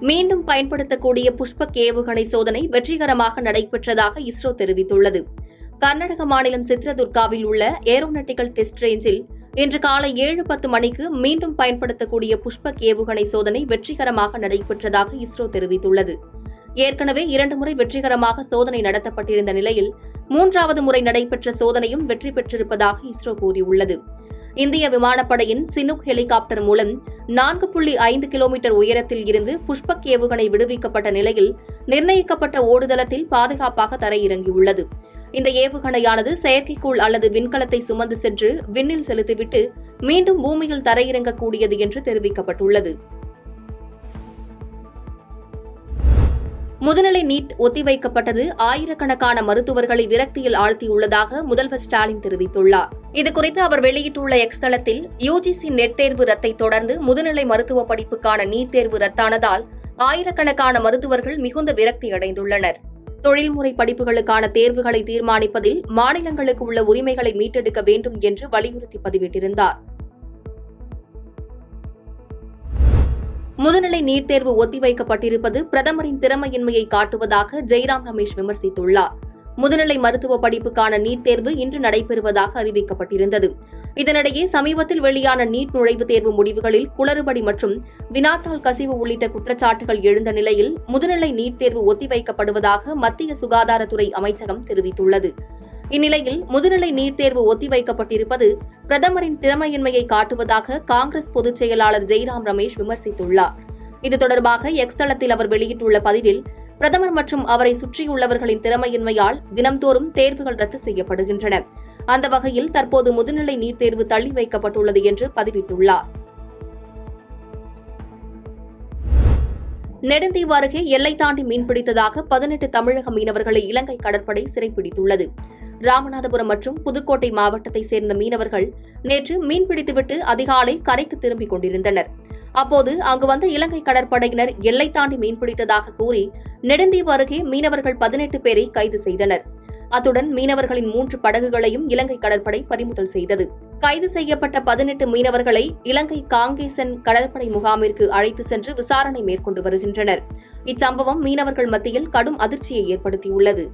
மீண்டும் பயன்படுத்தக்கூடிய புஷ்பக் ஏவுகணை சோதனை வெற்றிகரமாக நடைபெற்றதாக இஸ்ரோ தெரிவித்துள்ளது. கர்நாடக மாநிலம் சித்ரதுர்காவில் உள்ள ஏரோநாட்டிக்கல் டெஸ்ட் ரேஞ்சில் இன்று காலை 7:10 மணிக்கு மீண்டும் பயன்படுத்தக்கூடிய புஷ்பக் ஏவுகணை சோதனை வெற்றிகரமாக நடைபெற்றதாக இஸ்ரோ தெரிவித்துள்ளது. ஏற்கனவே 2 முறை வெற்றிகரமாக சோதனை நடத்தப்பட்டிருந்த நிலையில் 3வது முறை நடைபெற்ற சோதனையும் வெற்றி பெற்றிருப்பதாக இஸ்ரோ கூறியுள்ளது. இந்திய விமானப்படையின் சினுக் ஹெலிகாப்டர் மூலம் 4.5 கிலோமீட்டர் உயரத்தில் இருந்து புஷ்பக் ஏவுகணை விடுவிக்கப்பட்ட நிலையில் நிர்ணயிக்கப்பட்ட ஓடுதளத்தில் பாதுகாப்பாக தரையிறங்கியுள்ளது. இந்த ஏவுகணையானது செயற்கைக்கோள் அல்லது விண்கலத்தை சுமந்து சென்று விண்ணில் செலுத்திவிட்டு மீண்டும் பூமியில் தரையிறங்கக்கூடியது என்று தெரிவிக்கப்பட்டுள்ளது. முதுநிலை நீட் ஒத்திவைக்கப்பட்டது ஆயிரக்கணக்கான மருத்துவர்களை விரக்தியில் ஆழ்த்தியுள்ளதாக முதல்வர் ஸ்டாலின் தெரிவித்துள்ளார். இதுகுறித்து அவர் வெளியிட்டுள்ள எக்ஸ் தளத்தில், யுஜிசி நெட் தேர்வு ரத்தை தொடர்ந்து முதுநிலை மருத்துவ படிப்புக்கான நீட் தேர்வு ரத்தானதால் ஆயிரக்கணக்கான மருத்துவர்கள் மிகுந்த விரக்தி அடைந்துள்ளனர். தொழில்முறை படிப்புகளுக்கான தேர்வுகளை தீர்மானிப்பதில் மாநிலங்களுக்கு உள்ள உரிமைகளை மீட்டெடுக்க வேண்டும் என்று வலியுறுத்தி பதிவிட்டிருந்தார். முதுநிலை நீட் தேர்வு ஒத்திவைக்கப்பட்டிருப்பது பிரதமரின் திறமையின்மையை காட்டுவதாக ஜெய்ராம் ரமேஷ் விமர்சித்துள்ளார். முதுநிலை மருத்துவ படிப்புக்கான நீட் தேர்வு இன்று நடைபெறுவதாக அறிவிக்கப்பட்டிருந்தது. இதனிடையே சமீபத்தில் வெளியான நீட் நுழைவுத் தேர்வு முடிவுகளில் குளறுபடி மற்றும் வினாத்தாள் கசிவு உள்ளிட்ட குற்றச்சாட்டுகள் எழுந்த நிலையில் முதுநிலை நீட் தேர்வு ஒத்திவைக்கப்படுவதாக மத்திய சுகாதாரத்துறை அமைச்சகம் தெரிவித்துள்ளது. இந்நிலையில் முதுநிலை நீட் தேர்வு ஒத்திவைக்கப்பட்டிருப்பது பிரதமரின் திறமையின்மையை காட்டுவதாக காங்கிரஸ் பொதுச் செயலாளர் ஜெய்ராம் ரமேஷ் விமர்சித்துள்ளார். இது தொடர்பாக எக்ஸ் தளத்தில் அவர் வெளியிட்டுள்ள பதிவில், பிரதமர் மற்றும் அவரை சுற்றியுள்ளவர்களின் திறமையின்மையால் தினம்தோறும் தேர்வுகள் ரத்து செய்யப்படுகின்றன. அந்த வகையில் தற்போது முதுநிலை நீட் தேர்வு தள்ளி வைக்கப்பட்டுள்ளது என்று பதிவிட்டுள்ளார். நெடுந்தீவு அருகே எல்லை தாண்டி மீன்பிடித்ததாக 18 தமிழக மீனவர்களை இலங்கை கடற்படை சிறைப்பிடித்துள்ளது. ராமநாதபுரம் மற்றும் புதுக்கோட்டை மாவட்டத்தைச் சேர்ந்த மீனவர்கள் நேற்று மீன்பிடித்துவிட்டு அதிகாலை கரைக்கு திரும்பிக் கொண்டிருந்தனர். அப்போது அங்கு வந்த இலங்கை கடற்படையினர் எல்லை தாண்டி மீன்பிடித்ததாக கூறி நெடுந்தீவு அருகே மீனவர்கள் 18 பேரை கைது செய்தனர். அத்துடன் மீனவர்களின் 3 படகுகளையும் இலங்கை கடற்படை பறிமுதல் செய்தது. கைது செய்யப்பட்ட 18 மீனவர்களை இலங்கை காங்கேசன் கடற்படை முகாமிற்கு அழைத்து சென்று விசாரணை மேற்கொண்டு வருகின்றனர். இச்சம்பவம் மீனவர்கள் மத்தியில் கடும் அதிர்ச்சியை ஏற்படுத்தியுள்ளது.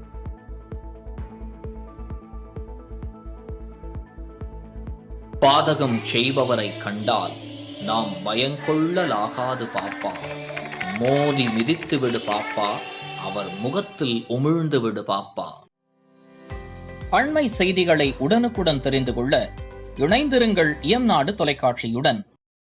பாதகம் செய்பவரை கண்டால் நாம் பயங்கொள்ளலாகாது பாப்பா, மோதி மிதித்து விடு பாப்பா, அவர் முகத்தில் உமிழ்ந்து விடு பாப்பா. அண்மை செய்திகளை உடனுக்குடன் தெரிந்து கொள்ள இணைந்திருங்கள் இயம்நாடு தொலைக்காட்சியுடன்.